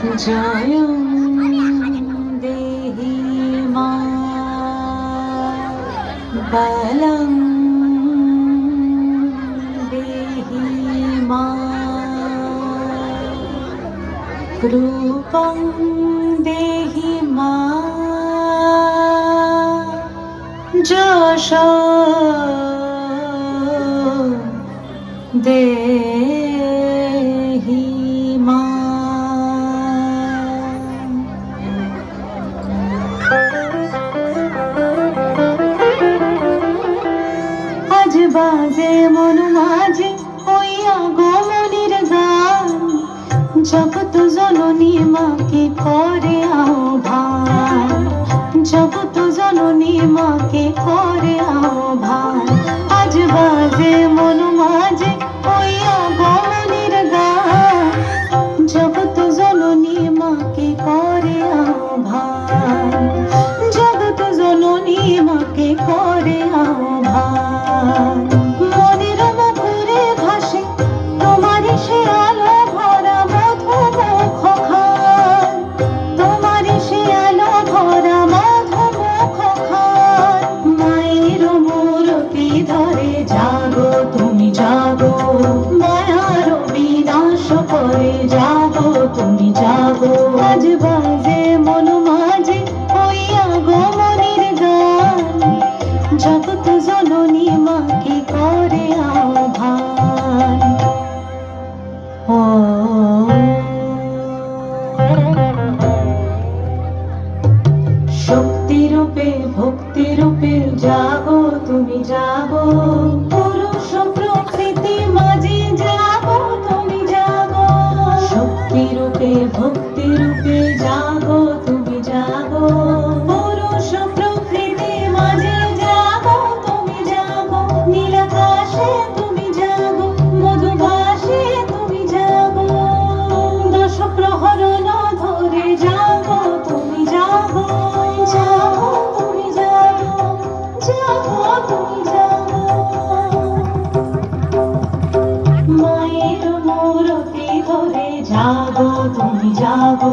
জয়ং দেহি মা বলং দেহি মা রূপং দেহি মা যশ দেহি মা। আজ বাজে মন মাঝে ওই আগমনের গান, জগৎ জননী মাকে করে আহ্বান, জগৎ জননী মাকে করে আহ্বান। আজ বাজে মন মাঝে ওই আগমনের গান, জগৎ জননী মাকে করে আহ্বান, জগৎ জননী মাকে করে আহ্বান। মনের মুখরে ভাসে তোমারই সে আলো ভরা মধুমুখ খান, তোমারই সে আলো ভরা মধুমুখ খান। মায়ের মূরতি ধরে জাগো তুমি জাগো, মায়ার বিনাশ করে জাগো তুমি জাগো। আজ বাজে মন মাঝে ওই আগমনের গান, জগৎ জননী মাকে করে আহ্বান। ও শক্তি রূপে ভক্তি রূপে জাগো তুমি জাগো, পুরুষ প্রকৃতি মাঝে জাগো তুমি জাগো। শক্তি রূপে ভক্তি রূপে জাগো তুমি জাগো, পুরুষ প্রকৃতি মাঝে জাগো তুমি জাগো। নীলাকাশে তুমি জাগো, মধুভাসে তুমি জাগো, দশ প্রহরণ ধরে জাগো তুমি জাগো, জাগো তুমি জাগো, জাগো তুমি জাগো। মায়ের মূরতি ধরে জাগো তুমি জাগো।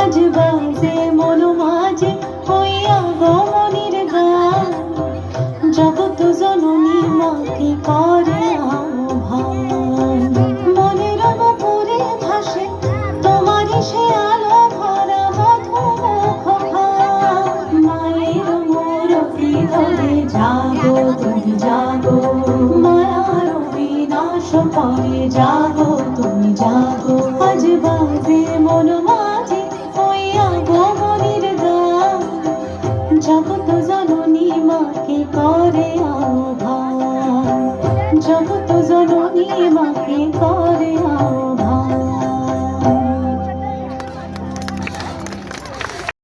আজ বাজে মন মাঝে ওই আগমনের গান, জগৎ জননী মাকে করে আহ্বান। মনের মুখরে ভাসে তোমারই সে আলো ভরা মধুমুখ খান। মায়ের মূরতি ধরে জাগো তুমি জাগো, মায়ার বিনাশ করে জাগো তুমি জাগো। আজ বাজে মন মাঝে ওই আগমনের গান, জগৎ জননী মাকে করে আহ্বান, জগৎ জননী মাকে করে